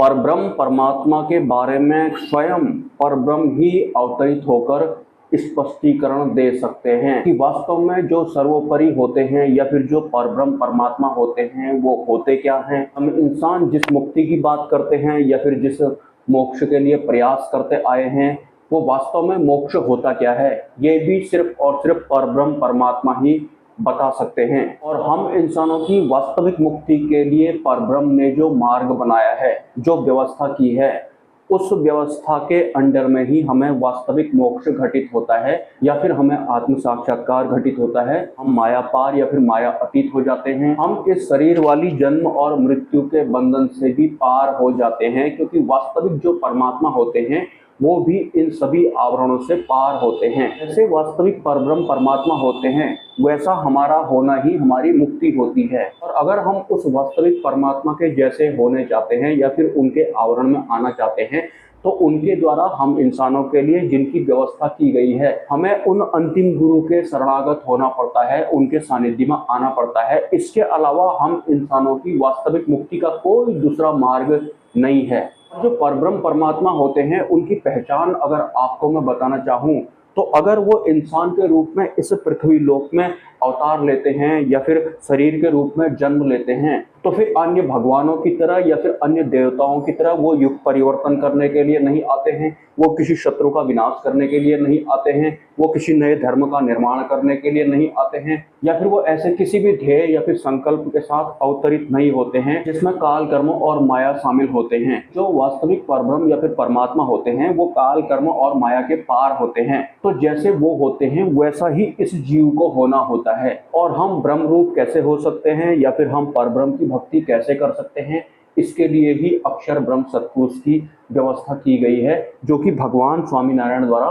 परब्रह्म परमात्मा के बारे में स्वयं परब्रह्म ही अवतरित होकर स्पष्टीकरण दे सकते हैं कि वास्तव में जो सर्वोपरि होते हैं या फिर जो परब्रह्म परमात्मा होते हैं वो होते क्या हैं। हम इंसान जिस मुक्ति की बात करते हैं या फिर जिस मोक्ष के लिए प्रयास करते आए हैं वो वास्तव में मोक्ष होता क्या है, ये भी सिर्फ और सिर्फ परब्रह्म परमात्मा ही बता सकते हैं। और हम इंसानों की वास्तविक मुक्ति के लिए परब्रह्म ने जो मार्ग बनाया है, जो व्यवस्था की है, उस व्यवस्था के अंडर में ही हमें वास्तविक मोक्ष घटित होता है या फिर हमें आत्म साक्षात्कार घटित होता है। हम माया पार या फिर माया अतीत हो जाते हैं। हम इस शरीर वाली जन्म और मृत्यु के बंधन से भी पार हो जाते हैं, क्योंकि वास्तविक जो परमात्मा होते हैं वो भी इन सभी आवरणों से पार होते हैं। जैसे वास्तविक परब्रह्म परमात्मा होते हैं वैसा हमारा होना ही हमारी मुक्ति होती है। और अगर हम उस वास्तविक परमात्मा के जैसे होने चाहते हैं या फिर उनके आवरण में आना चाहते हैं तो उनके द्वारा हम इंसानों के लिए जिनकी व्यवस्था की गई है, हमें उन अंतिम गुरु के शरणागत होना पड़ता है, उनके सानिध्य में आना पड़ता है। इसके अलावा हम इंसानों की वास्तविक मुक्ति का कोई दूसरा मार्ग नहीं है। जो परब्रह्म परमात्मा होते हैं उनकी पहचान अगर आपको मैं बताना चाहूँ तो अगर वो इंसान के रूप में इस पृथ्वी लोक में अवतार लेते हैं या फिर शरीर के रूप में जन्म लेते हैं तो फिर अन्य भगवानों की तरह या फिर अन्य देवताओं की तरह वो युग परिवर्तन करने के लिए नहीं आते हैं, वो किसी शत्रु का विनाश करने के लिए नहीं आते हैं, वो किसी नए धर्म का निर्माण करने के लिए नहीं आते हैं, या फिर वो ऐसे किसी भी ध्येय या फिर संकल्प के साथ अवतरित नहीं होते हैं जिसमें काल कर्म और माया शामिल होते हैं। जो वास्तविक परब्रह्म या फिर परमात्मा होते हैं वो काल कर्म और माया के पार होते हैं। तो जैसे वो होते हैं वैसा ही इस जीव को होना होता है। और हम ब्रह्म रूप कैसे हो सकते हैं या फिर हम परब्रह्म की भक्ति कैसे कर सकते हैं, इसके लिए भी अक्षर ब्रह्म सत्पुरुष की व्यवस्था की गई है, जो कि भगवान स्वामीनारायण द्वारा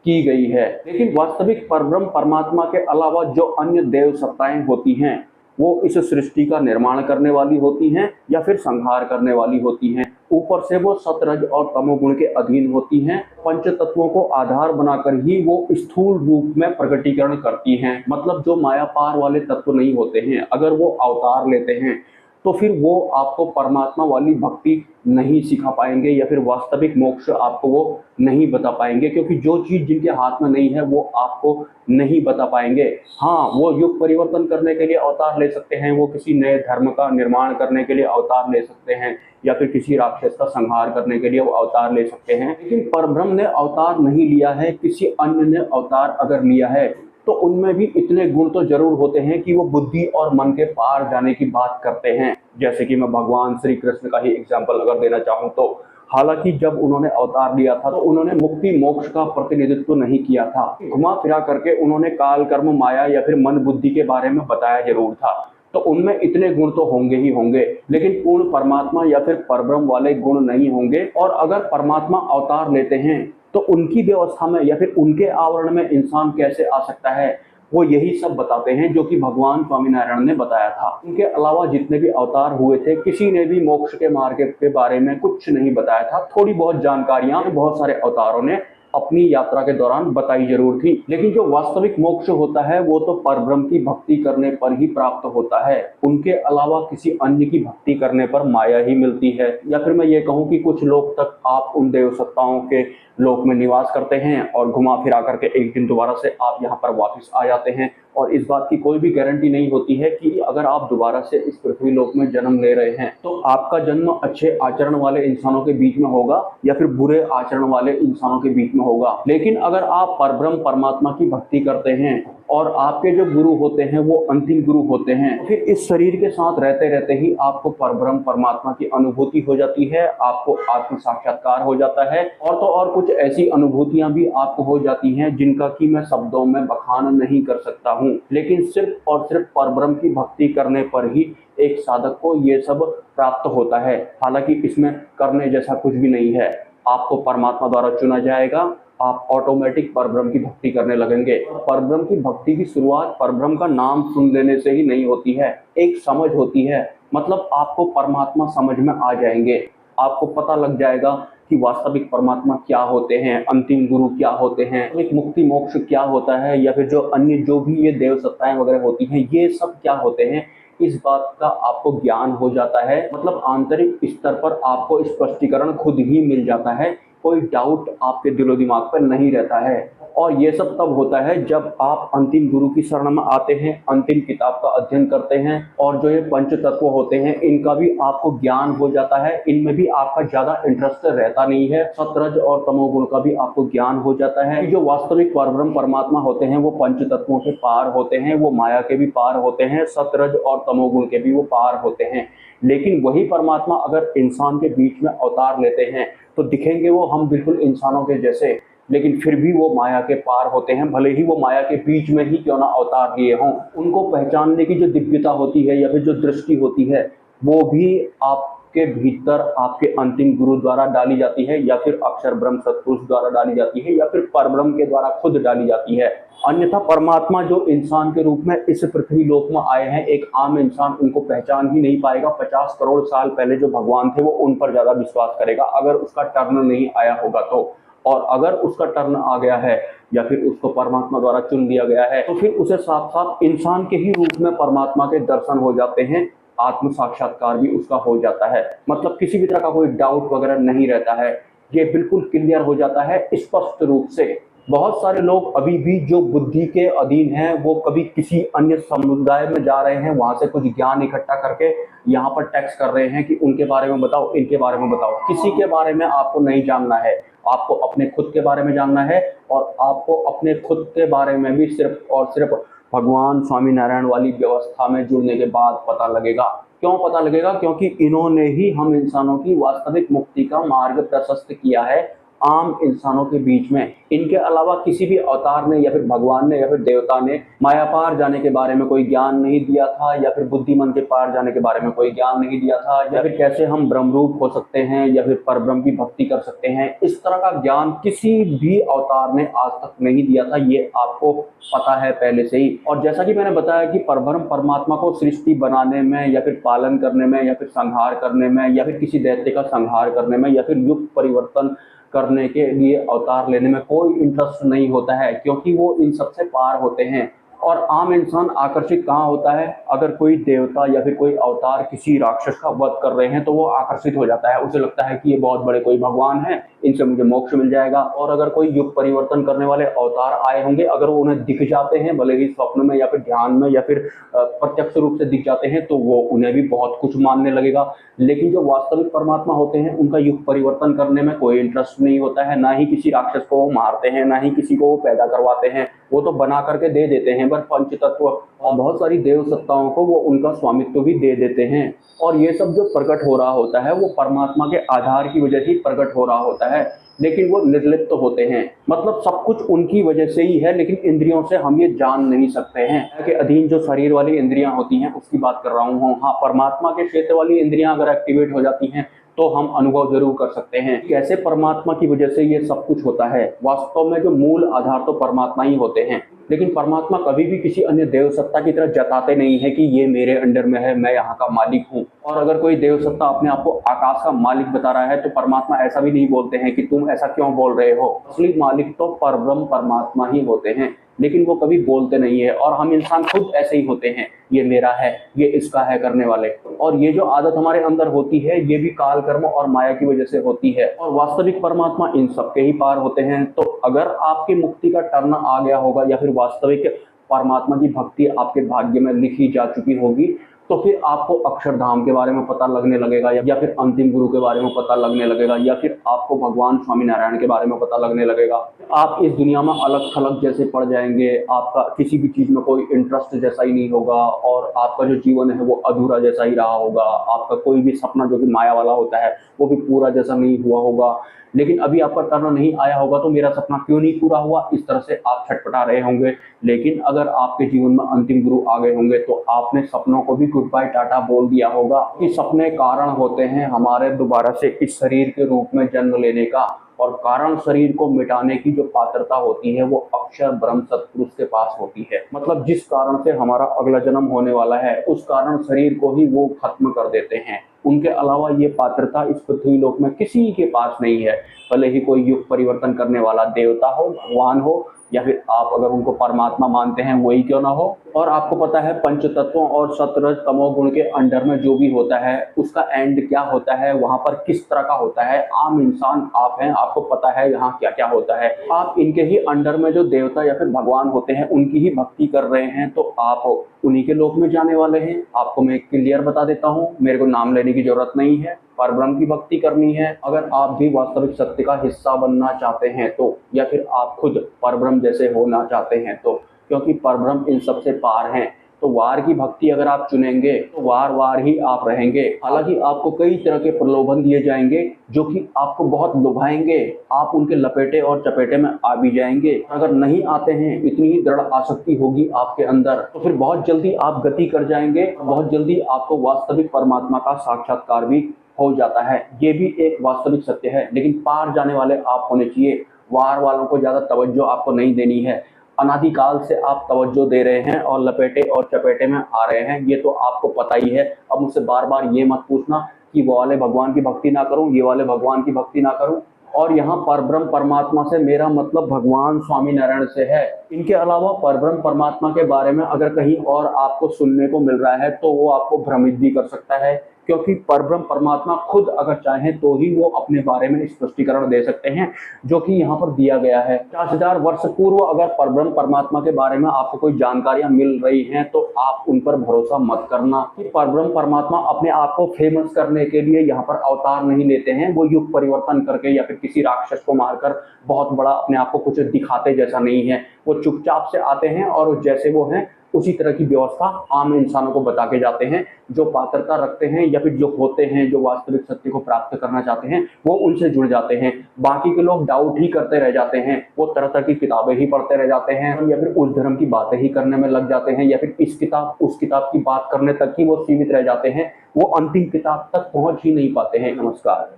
की गई है। लेकिन वास्तविक परब्रह्म परमात्मा के अलावा जो अन्य देव सत्ताएं होती हैं वो इस सृष्टि का निर्माण करने वाली होती हैं या फिर संहार करने वाली होती हैं। ऊपर से वो सतरज और तमोगुण के अधीन होती हैं। पंच तत्वों को आधार बनाकर ही वो स्थूल रूप में प्रकटीकरण करती हैं। मतलब जो माया पार वाले तत्व नहीं होते हैं, अगर वो अवतार लेते हैं तो फिर वो आपको परमात्मा वाली भक्ति नहीं सिखा पाएंगे या फिर वास्तविक मोक्ष आपको वो नहीं बता पाएंगे, क्योंकि जो चीज जिनके हाथ में नहीं है वो आपको नहीं बता पाएंगे। हाँ, वो युग परिवर्तन करने के लिए अवतार ले सकते हैं, वो किसी नए धर्म का निर्माण करने के लिए अवतार ले सकते हैं या फिर किसी राक्षस का संहार करने के लिए वो अवतार ले सकते हैं। लेकिन परब्रह्म ने अवतार नहीं लिया है, किसी अन्य ने अवतार अगर लिया है तो उनमें भी इतने गुण तो जरूर होते हैं कि वो बुद्धि और मन के पार जाने की बात करते हैं। जैसे कि मैं भगवान श्री कृष्ण का ही एग्जाम्पल अगर देना चाहूँ तो हालांकि जब उन्होंने अवतार लिया था तो उन्होंने मुक्ति मोक्ष का प्रतिनिधित्व नहीं किया था। घुमा फिरा करके उन्होंने काल कर्म माया या फिर मन बुद्धि के बारे में बताया जरूर था। तो उनमें इतने गुण तो होंगे ही होंगे, लेकिन पूर्ण परमात्मा या फिर परब्रह्म वाले गुण नहीं होंगे। और अगर परमात्मा अवतार लेते हैं तो उनकी व्यवस्था में या फिर उनके आवरण में इंसान कैसे आ सकता है, वो यही सब बताते हैं जो कि भगवान स्वामीनारायण ने बताया था। उनके अलावा जितने भी अवतार हुए थे किसी ने भी मोक्ष के मार्ग के बारे में कुछ नहीं बताया था। थोड़ी बहुत जानकारियां बहुत सारे अवतारों ने अपनी यात्रा के दौरान बताई जरूर थी, लेकिन जो वास्तविक मोक्ष होता है वो तो परब्रह्म की भक्ति करने पर ही प्राप्त होता है। उनके अलावा किसी अन्य की भक्ति करने पर माया ही मिलती है। या फिर मैं ये कहूँ कि कुछ लोग तक आप उन देव सत्ताओं के लोक में निवास करते हैं और घुमा फिरा करके एक दिन दोबारा से आप यहाँ पर वापस आ जाते हैं, और इस बात की कोई भी गारंटी नहीं होती है कि अगर आप दोबारा से इस पृथ्वी लोक में जन्म ले रहे हैं तो आपका जन्म अच्छे आचरण वाले इंसानों के बीच में होगा या फिर बुरे आचरण वाले इंसानों के बीच में होगा। लेकिन अगर आप परब्रह्म परमात्मा की भक्ति करते हैं और आपके जो गुरु होते हैं वो अंतिम गुरु होते हैं, फिर इस शरीर के साथ रहते रहते ही आपको परब्रह्म परमात्मा की अनुभूति हो जाती है, आपको आत्म साक्षात्कार हो जाता है। और तो और कुछ ऐसी अनुभूतियां भी आपको हो जाती हैं जिनका कि मैं शब्दों में बखान नहीं कर सकता हूं। लेकिन सिर्फ और सिर्फ परब्रह्म की भक्ति करने पर ही एक साधक को ये सब प्राप्त होता है। हालांकि इसमें करने जैसा कुछ भी नहीं है। आपको परमात्मा द्वारा चुना जाएगा, आप ऑटोमेटिक परब्रह्म की भक्ति करने लगेंगे। परब्रह्म की भक्ति की शुरुआत परब्रह्म का नाम सुन लेने से ही नहीं होती है, एक समझ होती है। मतलब आपको परमात्मा समझ में आ जाएंगे, आपको पता लग जाएगा कि वास्तविक परमात्मा क्या होते हैं, अंतिम गुरु क्या होते हैं, एक मुक्ति मोक्ष क्या होता है, या फिर जो अन्य जो भी ये देव सत्ताएं वगैरह होती हैं ये सब क्या होते हैं। इस बात का आपको ज्ञान हो जाता है, मतलब आंतरिक स्तर पर आपको स्पष्टीकरण खुद ही मिल जाता है, कोई डाउट आपके दिलो दिमाग पर नहीं रहता है। और ये सब तब होता है जब आप अंतिम गुरु की शरण में आते हैं, अंतिम किताब का अध्ययन करते हैं, और जो ये पंच तत्व होते हैं इनका भी आपको ज्ञान हो जाता है, इनमें भी आपका ज्यादा इंटरेस्ट रहता नहीं है। सतरज और तमोगुण का भी आपको ज्ञान हो जाता है कि जो वास्तविक परब्रह्म परमात्मा होते हैं वो पंच तत्वों के पार होते हैं, वो माया के भी पार होते हैं, सतरज और तमोगुण के भी वो पार होते हैं। लेकिन वही परमात्मा अगर इंसान के बीच में अवतार लेते हैं तो दिखेंगे वो हम बिल्कुल इंसानों के जैसे, लेकिन फिर भी वो माया के पार होते हैं, भले ही वो माया के बीच में ही क्यों ना अवतार लिए हों। उनको पहचानने की जो दिव्यता होती है या फिर जो दृष्टि होती है वो भी आपके भीतर आपके अंतिम गुरु द्वारा डाली जाती है, या फिर अक्षर ब्रह्म सत्पुरुष द्वारा डाली जाती है, या फिर परब्रह्म के द्वारा खुद डाली जाती है। अन्यथा परमात्मा जो इंसान के रूप में इस पृथ्वी लोक में आए हैं, एक आम इंसान उनको पहचान ही नहीं पाएगा। 50 करोड़ साल पहले जो भगवान थे वो उन पर ज्यादा विश्वास करेगा अगर उसका टर्न नहीं आया होगा तो। और अगर उसका टर्न आ गया है या फिर उसको परमात्मा द्वारा चुन लिया गया है तो फिर उसे साथ साथ इंसान के ही रूप में परमात्मा के दर्शन हो जाते हैं, आत्म साक्षात्कार भी उसका हो जाता है। मतलब किसी भी तरह का कोई डाउट वगैरह नहीं रहता है, ये बिल्कुल क्लियर हो जाता है स्पष्ट रूप से। बहुत सारे लोग अभी भी जो बुद्धि के अधीन हैं वो कभी किसी अन्य समुदाय में जा रहे हैं, वहां से कुछ ज्ञान इकट्ठा करके यहाँ पर टैक्स कर रहे हैं कि उनके बारे में बताओ, इनके बारे में बताओ। किसी के बारे में आपको नहीं जानना है, आपको अपने खुद के बारे में जानना है, और आपको अपने खुद के बारे में भी सिर्फ और सिर्फ भगवान स्वामीनारायण वाली व्यवस्था में जुड़ने के बाद पता लगेगा। क्यों पता लगेगा? क्योंकि इन्होंने ही हम इंसानों की वास्तविक मुक्ति का मार्ग प्रशस्त किया है आम इंसानों के बीच में। इनके अलावा किसी भी अवतार ने या फिर भगवान ने या फिर देवता ने माया पार जाने के बारे में कोई ज्ञान नहीं दिया था, या फिर बुद्धिमन के पार जाने के बारे में कोई ज्ञान नहीं दिया था, या फिर कैसे हम ब्रह्मरूप हो सकते हैं या फिर परब्रह्म की भक्ति कर सकते हैं। इस तरह का ज्ञान किसी भी अवतार ने आज तक नहीं दिया था, ये आपको पता है पहले से ही। और जैसा कि मैंने बताया कि परब्रह्म परमात्मा को सृष्टि बनाने में या फिर पालन करने में या फिर संहार करने में या फिर किसी दैत्य का संहार करने में या फिर युग परिवर्तन करने के लिए अवतार लेने में कोई इंटरेस्ट नहीं होता है, क्योंकि वो इन सबसे पार होते हैं। और आम इंसान आकर्षित कहाँ होता है? अगर कोई देवता या फिर कोई अवतार किसी राक्षस का वध कर रहे हैं तो वो आकर्षित हो जाता है, उसे लगता है कि ये बहुत बड़े कोई भगवान हैं, इनसे मुझे मोक्ष मिल जाएगा। और अगर कोई युग परिवर्तन करने वाले अवतार आए होंगे, अगर वो उन्हें दिख जाते हैं भले ही स्वप्न में या फिर ध्यान में या फिर प्रत्यक्ष रूप से दिख जाते हैं, तो वो उन्हें भी बहुत कुछ मानने लगेगा। लेकिन जो वास्तविक परमात्मा होते हैं उनका युग परिवर्तन करने में कोई इंटरेस्ट नहीं होता है, ना ही किसी राक्षस को वो मारते हैं, ना ही किसी को वो पैदा करवाते हैं, वो तो बना करके दे देते हैं। बस पंच तत्व और बहुत सारी देव सत्ताओं को वो उनका स्वामित्व भी दे देते हैं। और ये सब जो प्रकट हो रहा होता है वो परमात्मा के आधार की वजह से ही प्रकट हो रहा होता है, लेकिन वो निर्लिप्त होते हैं। मतलब सब कुछ उनकी वजह से ही है, लेकिन इंद्रियों से हम ये जान नहीं सकते हैं कि अधीन जो शरीर वाली इंद्रियां होती हैं उसकी बात कर रहा हूँ। हाँ, परमात्मा के क्षेत्र वाली इंद्रियां अगर एक्टिवेट हो जाती हैं तो हम अनुभव जरूर कर सकते हैं कैसे परमात्मा की वजह से ये सब कुछ होता है। वास्तव में जो मूल आधार तो परमात्मा ही होते हैं, लेकिन परमात्मा कभी भी किसी अन्य देव सत्ता की तरह जताते नहीं है कि ये मेरे अंडर में है, मैं यहाँ का मालिक हूँ। और अगर कोई देव सत्ता अपने आप को आकाश का मालिक बता रहा है तो परमात्मा ऐसा भी नहीं बोलते हैं कि तुम ऐसा क्यों बोल रहे हो। असली मालिक तो परब्रह्म परमात्मा ही होते हैं, लेकिन वो कभी बोलते नहीं है। और हम इंसान खुद ऐसे ही होते हैं, ये मेरा है, ये इसका है करने वाले। और ये जो आदत हमारे अंदर होती है ये भी काल कर्म और माया की वजह से होती है, और वास्तविक परमात्मा इन सबके ही पार होते हैं। तो अगर आपकी मुक्ति का टर्न आ गया होगा या फिर वास्तविक परमात्मा की भक्ति आपके भाग्य में लिखी जा चुकी होगी, तो फिर आपको अक्षरधाम के बारे में पता लगने लगेगा, या फिर अंतिम गुरु के बारे में पता लगने लगेगा, या फिर आपको भगवान स्वामीनारायण के बारे में पता लगने लगेगा। आप इस दुनिया में अलग थलग जैसे पड़ जाएंगे, आपका किसी भी चीज में कोई इंटरेस्ट जैसा ही नहीं होगा, और आपका जो जीवन है वो अधूरा जैसा ही रहा होगा। आपका कोई भी सपना जो कि माया वाला होता है वो भी पूरा जैसा नहीं हुआ होगा। लेकिन अभी आपका टर्न नहीं आया होगा तो मेरा सपना क्यों नहीं पूरा हुआ, इस तरह से आप छटपटा रहे होंगे। लेकिन अगर आपके जीवन में अंतिम गुरु आ गए होंगे तो आपने सपनों को भी गुड बाय टाटा बोल दिया होगा कि सपने कारण होते हैं हमारे दोबारा से इस शरीर के रूप में जन्म लेने का, और कारण शरीर को मिटाने की जो पात्रता होती है वो अक्षर ब्रह्म सत्पुरुष के पास होती है। मतलब जिस कारण से हमारा अगला जन्म होने वाला है उस कारण शरीर को ही वो खत्म कर देते हैं। उनके अलावा ये पात्रता इस पृथ्वी लोक में किसी के पास नहीं है। भले ही कोई युग परिवर्तन करने वाला देवता हो, भगवान हो, या फिर आप अगर उनको परमात्मा मानते हैं वही क्यों ना हो। और आपको पता है पंच तत्वों और सतरज तमोगुण के अंडर में जो भी होता है उसका एंड क्या होता है, वहां पर किस तरह का होता है। आम इंसान आप हैं, आपको पता है यहाँ क्या क्या होता है। आप इनके ही अंडर में जो देवता या फिर भगवान होते हैं उनकी ही भक्ति कर रहे हैं तो आप उन्हीं के लोक में जाने वाले हैं। आपको मैं क्लियर बता देता हूँ, मेरे को नाम लेने की जरूरत नहीं है, परब्रह्म की भक्ति करनी है। अगर आप भी वास्तविक सत्य का हिस्सा बनना चाहते हैं तो, या फिर आप खुद परब्रह्म जैसे होना चाहते हैं तो, क्योंकि परब्रह्म इन सबसे पार हैं, तो वार की भक्ति अगर आप चुनेंगे तो वार वार ही आप रहेंगे। हालांकि आपको कई तरह के प्रलोभन दिए जाएंगे जो कि आपको बहुत लुभाएंगे, आप उनके लपेटे और चपेटे में आ भी जाएंगे। अगर नहीं आते हैं, इतनी ही दृढ़ आसक्ति होगी आपके अंदर, तो फिर बहुत जल्दी आप गति कर जाएंगे, बहुत जल्दी आपको वास्तविक परमात्मा का साक्षात्कार भी हो जाता है। ये भी एक वास्तविक सत्य है, लेकिन पार जाने वाले आप होने चाहिए। वार वालों को ज्यादा तवज्जो आपको नहीं देनी है। अनादिकाल से आप तवज्जो दे रहे हैं और लपेटे और चपेटे में आ रहे हैं, ये तो आपको पता ही है। अब मुझसे बार बार ये मत पूछना कि वो वाले भगवान की भक्ति ना करूं, ये वाले भगवान की भक्ति ना करूं। और यहाँ परब्रह्म परमात्मा से मेरा मतलब भगवान स्वामी नारायण से है। इनके अलावा परब्रह्म परमात्मा के बारे में अगर कहीं और आपको सुनने को मिल रहा है तो वो आपको भ्रमित भी कर सकता है, क्योंकि परब्रह्म परमात्मा खुद अगर चाहें तो ही वो अपने बारे में स्पष्टीकरण दे सकते हैं, जो कि यहाँ पर दिया गया है। 50,000 वर्ष पूर्व अगर परब्रह्म परमात्मा के बारे में आपको कोई जानकारियां मिल रही हैं तो आप उन पर भरोसा मत करना। कि परब्रह्म परमात्मा अपने आप को फेमस करने के लिए यहाँ पर अवतार नहीं लेते हैं, वो युग परिवर्तन करके या फिर किसी राक्षस को मारकर बहुत बड़ा अपने आप को कुछ दिखाते जैसा नहीं है। वो चुपचाप से आते हैं और जैसे वो हैं उसी तरह की व्यवस्था आम इंसानों को बता के जाते हैं। जो पात्रता रखते हैं या फिर जो होते हैं, जो वास्तविक सत्य को प्राप्त करना चाहते हैं, वो उनसे जुड़ जाते हैं। बाकी के लोग डाउट ही करते रह जाते हैं, वो तरह तरह की किताबें ही पढ़ते रह जाते हैं, या फिर उस धर्म की बातें ही करने में लग जाते हैं, या फिर इस किताब उस किताब की बात करने तक ही वो सीमित रह जाते हैं। वो अंतिम किताब तक पहुंच ही नहीं पाते हैं। नमस्कार।